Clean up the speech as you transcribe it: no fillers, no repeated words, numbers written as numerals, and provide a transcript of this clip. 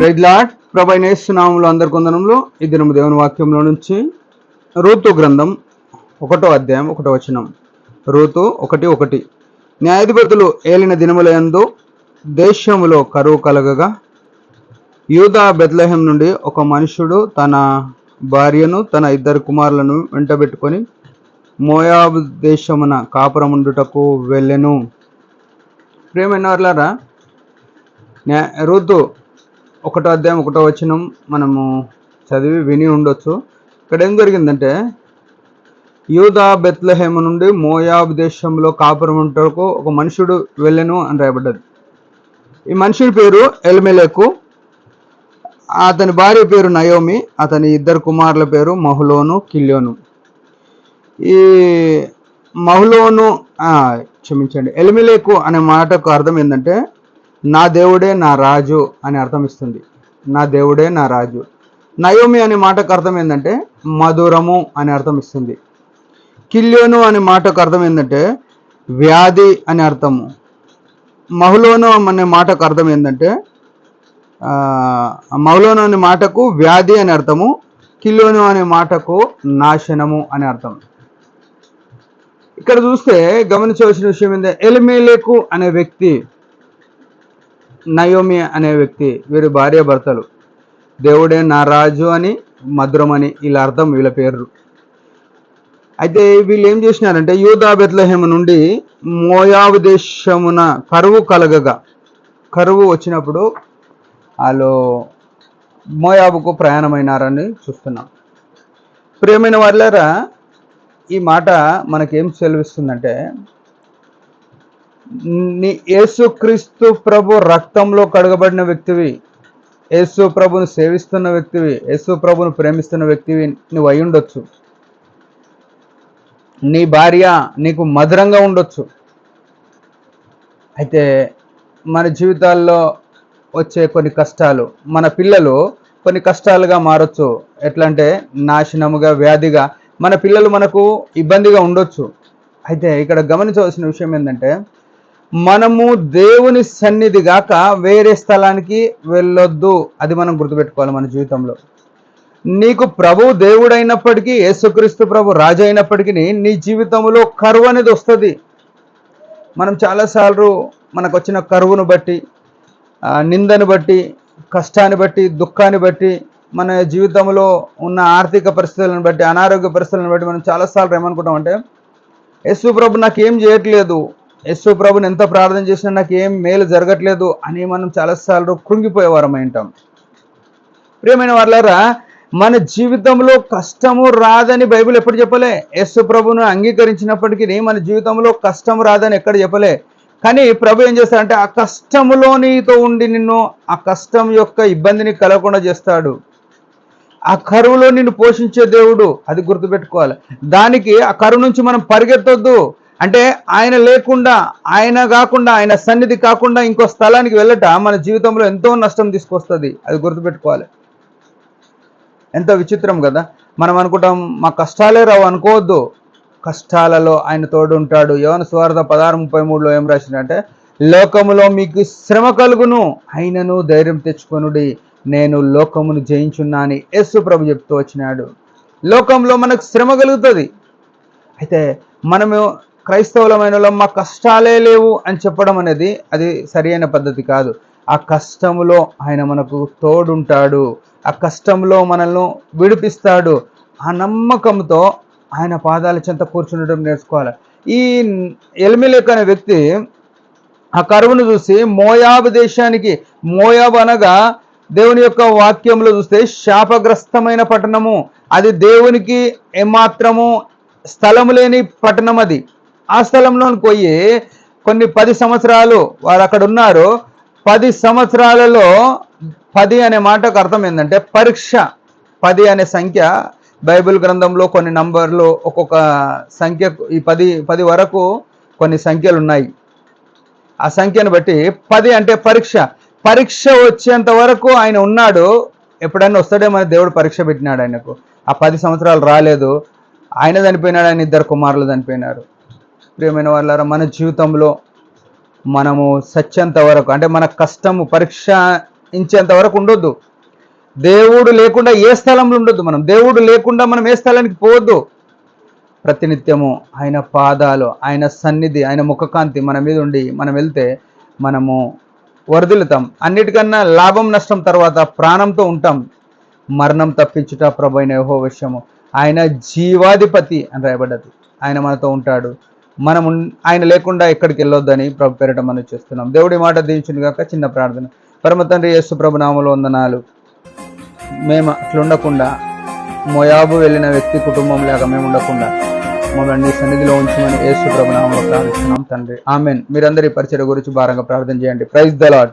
Praise lord. ప్రభు అయిన యేసు నామములో అందరి కొందనంలో ఈ దినము దేవుని వాక్యంలో నుంచి రూతు గ్రంథం 1వ అధ్యాయం 1వ వచనం. రూతు 1:1. న్యాయాధిపతులు ఏలిన దినములయందు దేశములో కరువు కలగగా యూదా బెత్లెహేం నుండి ఒక మనుషుడు తన భార్యను తన 2 కుమారులను వెంటబెట్టుకొని మోయాబు దేశమున కాపురముండుటకు వెళ్ళెను. ప్రియమైన వారలారా, రూతు 1వ అధ్యాయం 1వ వచనం మనము చదివి విని ఉండొచ్చు. ఇక్కడ ఏం జరిగిందంటే, యూదా బెత్లెహేము నుండి మోయాబు దేశంలో కాపురముండుటకు ఒక మనుషుడు వెళ్ళెను అని రాయబడ్డది. ఈ మనుషుడి పేరు ఎలిమెలెకు, అతని భార్య పేరు నయోమి, అతని 2 కుమారుల పేరు మహులోను, కిల్యోను. ఈ మహులోను ఎలిమెలెకు అనే మాటకు అర్థం ఏంటంటే, నా దేవుడే నా రాజు అని అర్థం ఇస్తుంది. నా దేవుడే నా రాజు. నయోమి అనే మాటకు అర్థం ఏంటంటే మధురము అని అర్థం ఇస్తుంది. కిల్యోను అనే మాటకు అర్థం ఏంటంటే వ్యాధి అని అర్థము. మహులోను అనే మాటకు అర్థం ఏంటంటే మహులోను అనే మాటకు వ్యాధి అని అర్థము, కిల్యోను అనే మాటకు నాశనము అని అర్థం. ఇక్కడ చూస్తే గమనించవలసిన విషయం ఏంటంటే, ఎలిమెలెకు అనే వ్యక్తి, నయోమి అనే వ్యక్తి, వీరి భార్య భర్తలు. దేవుడే నా రాజు అని, మధురం అని వీళ్ళ అర్థం, వీళ్ళ పేర్లు. అయితే వీళ్ళు ఏం చేసినారంటే, యూదా బెత్లెహేము నుండి మోయాబు దేశమున కరువు కలగగా, కరువు వచ్చినప్పుడు వాళ్ళు మోయాబుకు ప్రయాణమైనారని చూస్తున్నాం. ప్రియమైన వారులారా, ఈ మాట మనకేం సెలవిస్తుందంటే, యేసుక్రీస్తు ప్రభు రక్తంలో కడగబడిన వ్యక్తివి, యేసు ప్రభును సేవిస్తున్న వ్యక్తివి, యేసు ప్రభును ప్రేమిస్తున్న వ్యక్తివి నువ్వు అయి ఉండొచ్చు. నీ భార్య నీకు మధురంగా ఉండొచ్చు. అయితే మన జీవితాల్లో వచ్చే కొన్ని కష్టాలు, మన పిల్లలు కొన్ని కష్టాలుగా మారొచ్చు. ఎట్లా అంటే నాశనముగా, వ్యాధిగా మన పిల్లలు మనకు ఇబ్బందిగా ఉండొచ్చు. అయితే ఇక్కడ గమనించవలసిన విషయం ఏంటంటే, మనము దేవుని సన్నిధి గాక వేరే స్థలానికి వెళ్ళొద్దు. అది మనం గుర్తుపెట్టుకోవాలి మన జీవితంలో. నీకు ప్రభు దేవుడైనప్పటికీ, యేసుక్రీస్తు ప్రభు రాజు అయినప్పటికీ నీ జీవితంలో కరువు అనేది వస్తుంది. మనం చాలాసార్లు మనకు వచ్చిన కరువును బట్టి, నిందను బట్టి, కష్టాన్ని బట్టి, దుఃఖాన్ని బట్టి, మన జీవితంలో ఉన్న ఆర్థిక పరిస్థితులను బట్టి, అనారోగ్య పరిస్థితులను బట్టి మనం చాలాసార్లు ఏమనుకుంటామంటే, యేసు ప్రభు నాకేం చేయట్లేదు, యేసు ప్రభుని ఎంత ప్రార్థన చేసినా నాకు ఏం మేలు జరగట్లేదు అని మనం చాలాసార్లు కృంగిపోయేవారం ఉంటాం. ప్రియమైన వారులారా, మన జీవితంలో కష్టము రాదని బైబిల్ ఎప్పుడు చెప్పలే. యేసు ప్రభును అంగీకరించినప్పటికీ మన జీవితంలో కష్టం రాదని ఎక్కడ చెప్పలే. కానీ ప్రభు ఏం చేస్తాడంటే, ఆ కష్టములో నీతో ఉండి నిన్ను ఆ కష్టం యొక్క ఇబ్బందిని కలగకుండా చేస్తాడు. ఆ కరువులో నిన్ను పోషించే దేవుడు, అది గుర్తుపెట్టుకోవాలి. దానికి ఆ కరువు నుంచి మనం పరిగెత్తొద్దు. అంటే ఆయన లేకుండా, ఆయన కాకుండా, ఆయన సన్నిధి కాకుండా ఇంకో స్థలానికి వెళ్ళట మన జీవితంలో ఎంతో నష్టం తీసుకొస్తుంది. అది గుర్తుపెట్టుకోవాలి. ఎంతో విచిత్రం కదా. మనం అనుకుంటాం మా కష్టాలే రావు అనుకోవద్దు. కష్టాలలో ఆయన తోడు ఉంటాడు. యోహాను సువార్త 16:33లో ఏం రాసిందంటే, లోకములో మీకు శ్రమ కలుగును, అయినను ధైర్యం తెచ్చుకొనుడి, నేను లోకమును జయించున్నా అని యేసు ప్రభు చెప్తూ వచ్చినాడు. లోకంలో మనకు శ్రమ కలుగుతుంది. అయితే మనము క్రైస్తవులమైన మా కష్టాలే లేవు అని చెప్పడం అనేది అది సరైన పద్ధతి కాదు. ఆ కష్టములో ఆయన మనకు తోడుంటాడు, ఆ కష్టంలో మనల్ని విడిపిస్తాడు. ఆ నమ్మకంతో ఆయన పాదాల చెంత కూర్చుండడం నేర్చుకోవాలి. ఈ ఎలిమెలెకు అనే వ్యక్తి ఆ కరువును చూసి మోయాబు దేశానికి, మోయాబు అనగా దేవుని యొక్క వాక్యంలో చూస్తే శాపగ్రస్తమైన పట్టణము, అది దేవునికి ఏమాత్రము స్థలము లేని పట్టణం. అది ఆ స్థలంలో పోయి కొన్ని 10 సంవత్సరాలు వారు అక్కడ ఉన్నారు. 10 సంవత్సరాలలో 10 అనే మాటకు అర్థం ఏంటంటే పరీక్ష. 10 అనే సంఖ్య బైబిల్ గ్రంథంలో కొన్ని నంబర్లు, ఒక్కొక్క సంఖ్య, ఈ 10 వరకు కొన్ని సంఖ్యలు ఉన్నాయి. ఆ సంఖ్యను బట్టి 10 అంటే పరీక్ష. పరీక్ష వచ్చేంత వరకు ఆయన ఉన్నాడు. ఎప్పుడైనా వస్తాడేమో దేవుడు పరీక్ష పెట్టినాడు ఆయనకు. ఆ 10 సంవత్సరాలు రాలేదు. ఆయన చనిపోయినాడు, ఆయన 2 కుమారులు చనిపోయినారు. ప్రియమైన వాళ్ళారా, మన జీవితంలో మనము సత్యంత వరకు, అంటే మన కష్టము, పరీక్ష ఇంచేంత వరకు ఉండొద్దు. దేవుడు లేకుండా ఏ స్థలంలో ఉండొద్దు. దేవుడు లేకుండా మనం ఏ స్థలానికి పోవద్దు. ప్రతినిత్యము ఆయన పాదాలు, ఆయన సన్నిధి, ఆయన ముఖకాంతి మన మీద ఉండి మనం వెళ్తే మనము వర్ధిల్లుతాం. అన్నిటికన్నా లాభం నష్టం తర్వాత ప్రాణంతో ఉంటాం. మరణం తప్పించుట ప్రభు అయిన యెహోవా వశము. ఆయన జీవాధిపతి అని రాయబడ్డది. ఆయన మనతో ఉంటాడు. మనం ఆయన లేకుండా ఎక్కడికి వెళ్ళొద్దని ప్రభు పేరిట మనం చేస్తున్నాం. దేవుడి మాట దీవించును గాక. చిన్న ప్రార్థన. పరమ తండ్రి యేసు ప్రభు నామములో వందనాలు. మేము అట్లా ఉండకుండా, మోయాబు వెళ్ళిన వ్యక్తి కుటుంబం లాగా మేము ఉండకుండా మమ్మల్ని నీ సన్నిధిలో ఉంచమని యేసు ప్రభు నామములో ప్రార్థిస్తున్నాం తండ్రి. ఆమెన్. మీరందరి పరిచర్య గురించి భారంగా ప్రార్థన చేయండి. Praise the lord.